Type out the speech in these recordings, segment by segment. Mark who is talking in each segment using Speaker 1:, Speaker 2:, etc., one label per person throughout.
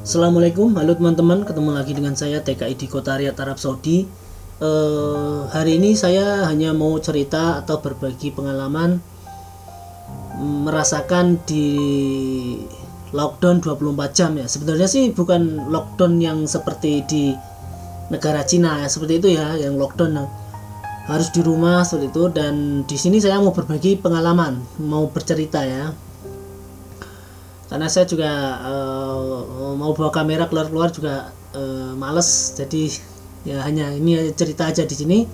Speaker 1: Assalamualaikum, halo teman-teman, ketemu lagi dengan saya TKI di Kota Riyadh, Arab Saudi. Hari ini saya hanya mau cerita atau berbagi pengalaman merasakan di lockdown 24 jam ya. Sebenarnya sih bukan lockdown yang seperti di negara Cina ya, seperti itu ya, yang lockdown harus di rumah seperti itu. Dan di sini saya mau berbagi pengalaman, mau bercerita ya. Karena saya juga mau bawa kamera keluar-keluar juga males, jadi ya hanya ini cerita aja di sini,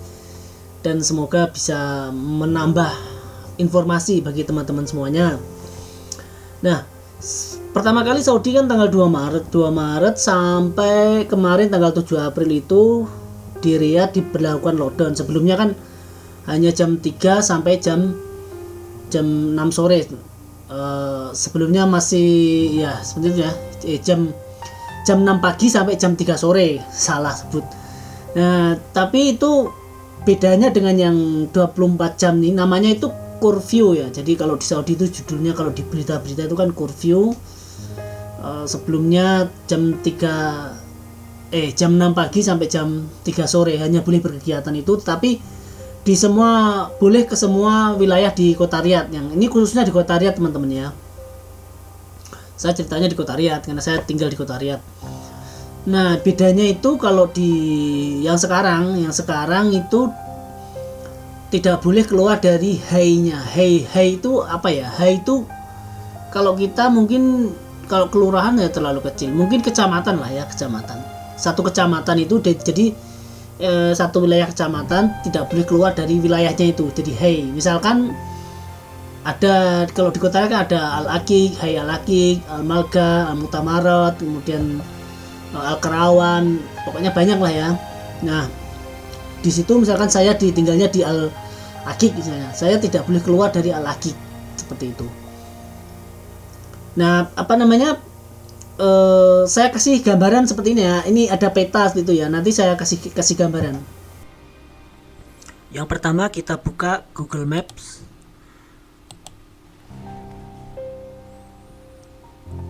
Speaker 1: dan semoga bisa menambah informasi bagi teman-teman semuanya. Nah, pertama kali Saudi kan tanggal 2 Maret sampai kemarin tanggal 7 April itu di Riyadh diberlakukan lockdown. Sebelumnya kan hanya jam 3 sampai jam 6 sore. Sebelumnya masih ya seperti itu ya, jam 6 pagi sampai jam 3 sore, salah sebut. Nah, tapi itu bedanya dengan yang 24 jam ini, namanya itu curfew ya. Jadi kalau di Saudi itu judulnya, kalau di berita-berita itu kan curfew. Sebelumnya jam 6 pagi sampai jam 3 sore hanya boleh berkegiatan itu, tapi di semua boleh ke semua wilayah di Kota Riyadh. Yang ini khususnya di Kota Riyadh teman-teman ya. Saya ceritanya di Kota Riyadh karena saya tinggal di Kota Riyadh. Nah, bedanya itu kalau di yang sekarang itu tidak boleh keluar dari hai-nya. Hai itu apa ya? Hai itu kalau kita mungkin, kalau kelurahan ya terlalu kecil. Mungkin kecamatan lah ya, kecamatan. Satu kecamatan itu jadi satu wilayah kecamatan tidak boleh keluar dari wilayahnya itu. Jadi hai, misalkan ada, kalau di kota kan ada Al-Aqiq, Hai Al-Aqiq, Al-Malka, Al-Mutamarat, kemudian Al-Karawan, pokoknya banyak lah ya. Nah, di situ misalkan saya tinggalnya di Al-Aqiq misalnya, saya tidak boleh keluar dari Al-Aqiq, seperti itu. Nah, apa namanya, saya kasih gambaran seperti ini ya. Ini ada peta gitu ya. Nanti saya kasih gambaran. Yang pertama kita buka Google Maps.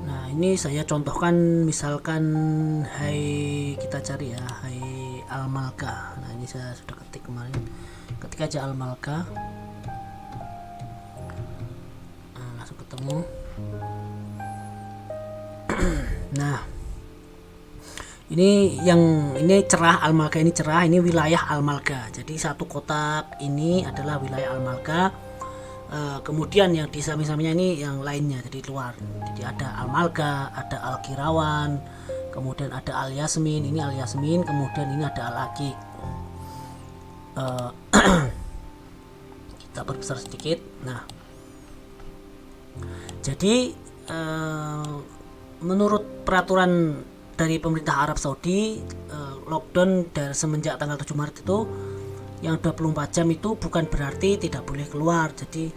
Speaker 1: Nah, ini saya contohkan, misalkan Hai, kita cari ya, Hai Al-Malka. Nah, ini saya sudah ketik kemarin. Ketik aja Al-Malka. Nah, langsung ketemu. Nah, ini cerah, Al-Malka ini cerah, ini wilayah Al-Malka. Jadi satu kotak ini adalah wilayah Al-Malka. Kemudian yang di samping-sampingnya ini yang lainnya, jadi luar. Jadi ada Al-Malka, ada Al-Kirawan, kemudian ada Al-Yasmin, ini Al-Yasmin, kemudian ini ada Al-Aqiq. Kita perbesar sedikit. Nah, jadi menurut peraturan dari pemerintah Arab Saudi, lockdown dari semenjak tanggal 7 Maret itu yang 24 jam itu bukan berarti tidak boleh keluar. Jadi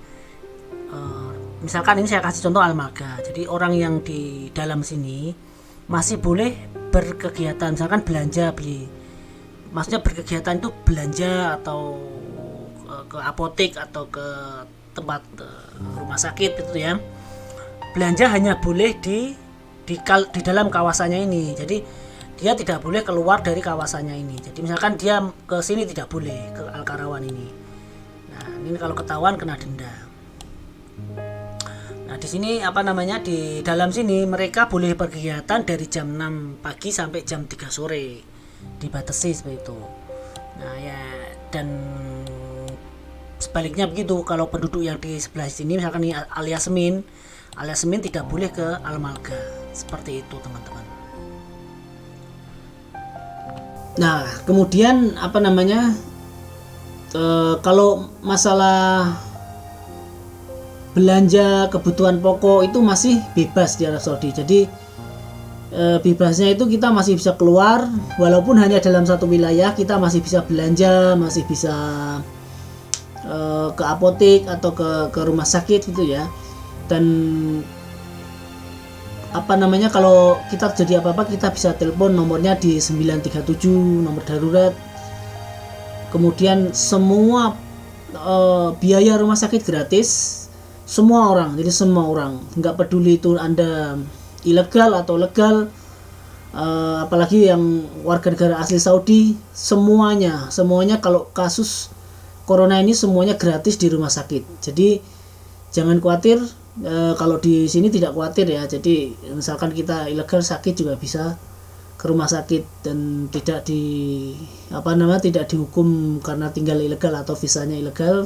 Speaker 1: misalkan ini saya kasih contoh Al-Malka. Jadi orang yang di dalam sini masih boleh berkegiatan, misalkan belanja, beli, maksudnya berkegiatan itu belanja atau ke apotek atau ke tempat rumah sakit gitu ya. Belanja hanya boleh di dalam kawasannya ini. Jadi dia tidak boleh keluar dari kawasannya ini. Jadi misalkan dia ke sini tidak boleh, ke Al-Karawan ini. Nah, ini kalau ketahuan kena denda. Nah, di sini apa namanya, di dalam sini mereka boleh berkegiatan dari jam 6 pagi sampai jam 3 sore. Dibatasi seperti itu. Nah, ya, dan sebaliknya begitu. Kalau penduduk yang di sebelah sini misalkan ini Al-Yasmin tidak boleh ke Al-Malka. Seperti itu, teman-teman. Nah, kemudian apa namanya, kalau masalah belanja kebutuhan pokok itu masih bebas di Arab Saudi. Jadi bebasnya itu kita masih bisa keluar, walaupun hanya dalam satu wilayah, kita masih bisa belanja, masih bisa ke apotek atau ke rumah sakit gitu ya. Dan apa namanya, kalau kita terjadi apa-apa kita bisa telepon, nomornya di 937, nomor darurat. Kemudian semua biaya rumah sakit gratis, semua orang, jadi semua orang, nggak peduli itu Anda ilegal atau legal, apalagi yang warga negara asli Saudi, semuanya kalau kasus corona ini semuanya gratis di rumah sakit. Jadi jangan khawatir, kalau di sini tidak khawatir ya. Jadi misalkan kita ilegal sakit juga bisa ke rumah sakit dan tidak dihukum karena tinggal ilegal atau visanya ilegal.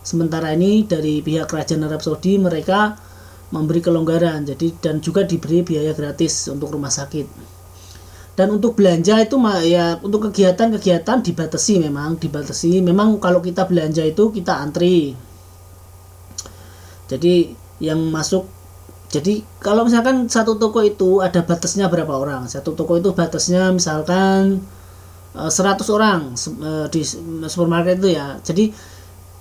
Speaker 1: Sementara ini dari pihak kerajaan Arab Saudi mereka memberi kelonggaran, jadi dan juga diberi biaya gratis untuk rumah sakit. Dan untuk belanja itu ya untuk kegiatan-kegiatan dibatasi. Memang kalau kita belanja itu kita antri. Jadi yang masuk, jadi kalau misalkan satu toko itu ada batasnya berapa orang. Satu toko itu batasnya misalkan 100 orang di supermarket itu ya. Jadi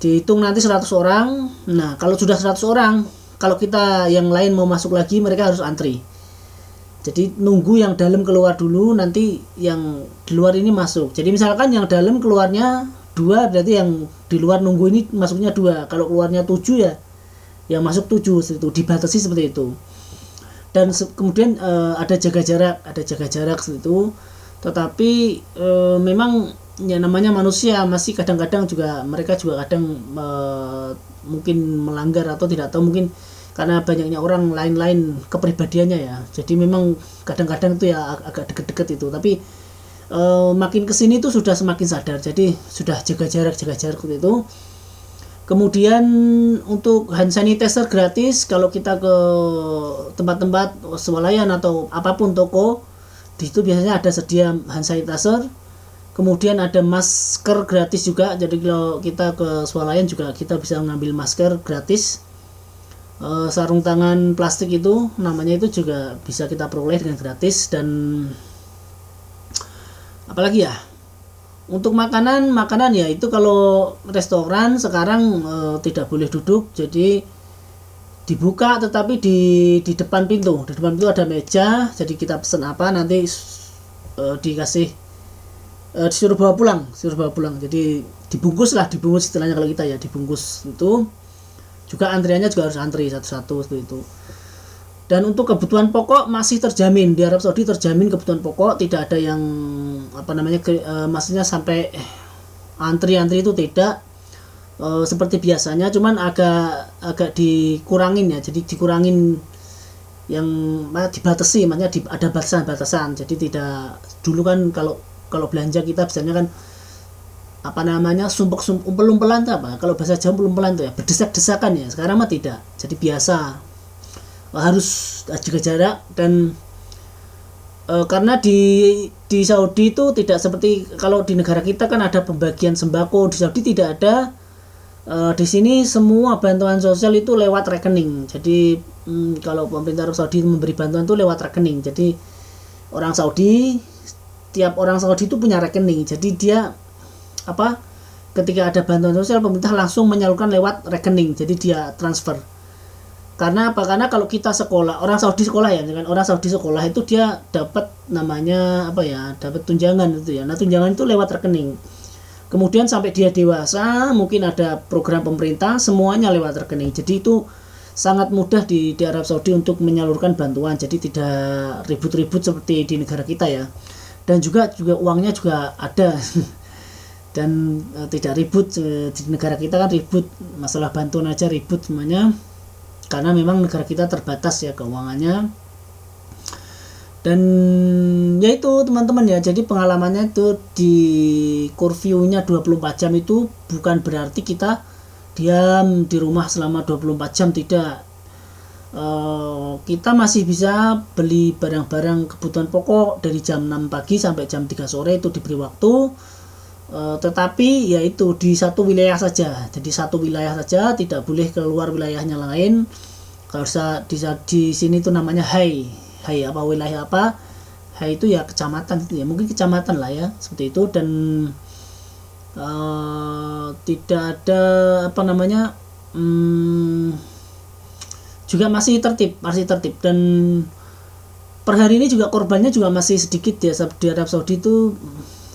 Speaker 1: dihitung nanti 100 orang. Nah, kalau sudah 100 orang, kalau kita yang lain mau masuk lagi, mereka harus antri. Jadi nunggu yang dalam keluar dulu, nanti yang di luar ini masuk. Jadi misalkan yang dalam keluarnya 2, berarti yang di luar nunggu ini masuknya 2. Kalau keluarnya 7 ya yang masuk 7, itu dibatasi seperti itu. Dan kemudian ada jaga jarak seperti itu. Tetapi memang ya namanya manusia, masih kadang-kadang juga mereka juga kadang mungkin melanggar atau tidak tahu, mungkin karena banyaknya orang lain-lain kepribadiannya ya. Jadi memang kadang-kadang itu ya agak deket-deket itu. Tapi makin kesini tuh sudah semakin sadar. Jadi sudah jaga jarak seperti itu. Kemudian untuk hand sanitizer gratis kalau kita ke tempat-tempat swalayan atau apapun toko, di situ biasanya ada sedia hand sanitizer. Kemudian ada masker gratis juga. Jadi kalau kita ke swalayan juga kita bisa mengambil masker gratis. Sarung tangan plastik itu namanya, itu juga bisa kita peroleh dengan gratis. Dan apalagi ya, untuk makanan ya itu kalau restoran sekarang tidak boleh duduk, jadi dibuka tetapi di depan pintu ada meja. Jadi kita pesan apa nanti dikasih, disuruh bawa pulang. Jadi dibungkus istilahnya kalau kita ya, dibungkus. Itu juga antriannya juga harus antri satu-satu seperti itu. Dan untuk kebutuhan pokok masih terjamin di Arab Saudi, terjamin kebutuhan pokok, tidak ada yang maksudnya sampai antri-antri itu tidak seperti biasanya, cuman agak dikurangin ya. Jadi dikurangin yang dibatasi, maksudnya ada batasan-batasan. Jadi tidak, dulu kan kalau belanja kita biasanya kan umpel-umpelan tuh apa? Kalau bahasa Jawa umpel-umpelan tuh ya, berdesak-desakan ya. Sekarang mah tidak. Jadi biasa. Harus jaga jarak. Dan karena di Saudi itu tidak seperti kalau di negara kita kan ada pembagian sembako. Di Saudi tidak ada. Di sini semua bantuan sosial itu lewat rekening. Jadi kalau pemerintah Arab Saudi memberi bantuan itu lewat rekening. Jadi tiap orang Saudi itu punya rekening. Jadi dia ketika ada bantuan sosial, pemerintah langsung menyalurkan lewat rekening. Jadi dia transfer. Karena apa? Karena kalau kita sekolah, orang Saudi sekolah itu dia dapat namanya dapat tunjangan itu ya. Nah, tunjangan itu lewat rekening. Kemudian sampai dia dewasa, mungkin ada program pemerintah, semuanya lewat rekening. Jadi itu sangat mudah di Arab Saudi untuk menyalurkan bantuan. Jadi tidak ribut-ribut seperti di negara kita ya. Dan juga uangnya juga ada. Dan tidak ribut. Di negara kita kan ribut, masalah bantuan aja ribut semuanya. Karena memang negara kita terbatas ya keuangannya. Dan ya itu teman-teman ya, jadi pengalamannya itu di curfew-nya 24 jam itu bukan berarti kita diam di rumah selama 24 jam, tidak. Kita masih bisa beli barang-barang kebutuhan pokok dari jam 6 pagi sampai jam 3 sore, itu diberi waktu. Tetapi yaitu di satu wilayah saja. Jadi satu wilayah saja, tidak boleh keluar wilayahnya lain. Kalau di sini itu namanya hai wilayah apa? Hai itu ya kecamatan itu ya, mungkin kecamatan lah ya, seperti itu. Dan tidak ada juga masih tertib. Dan per hari ini juga korbannya juga masih sedikit ya. Di Arab Saudi itu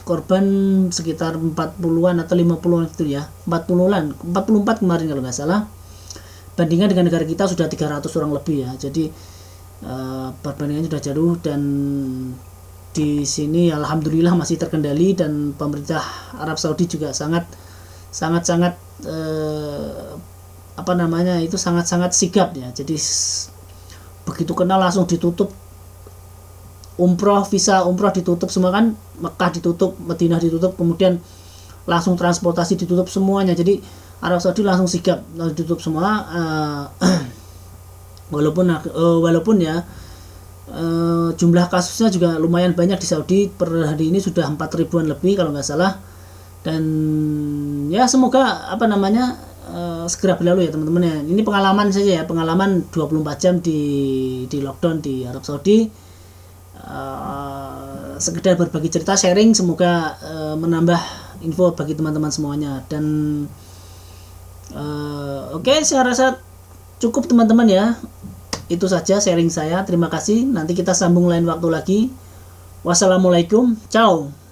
Speaker 1: korban sekitar 40-an atau 50-an itu ya, 44 kemarin kalau nggak salah. Bandingkan dengan negara kita sudah 300 orang lebih ya. Jadi perbandingannya sudah jauh, dan di sini alhamdulillah masih terkendali, dan pemerintah Arab Saudi juga sangat sangat sigap ya. Jadi begitu kenal langsung ditutup umroh, visa umroh ditutup semua kan, Mekah ditutup, Madinah ditutup, kemudian langsung transportasi ditutup semuanya. Jadi Arab Saudi langsung sigap ditutup semua. Walaupun ya jumlah kasusnya juga lumayan banyak di Saudi, per hari ini sudah 4.000-an lebih kalau nggak salah. Dan ya semoga segera berlalu ya teman-teman ya. Ini pengalaman saja ya, pengalaman 24 jam di lockdown di Arab Saudi. Sekedar berbagi cerita, sharing, semoga menambah info bagi teman-teman semuanya. Dan oke, saya rasa cukup teman-teman ya. Itu saja sharing saya. Terima kasih. Nanti kita sambung lain waktu lagi. Wassalamualaikum. Ciao.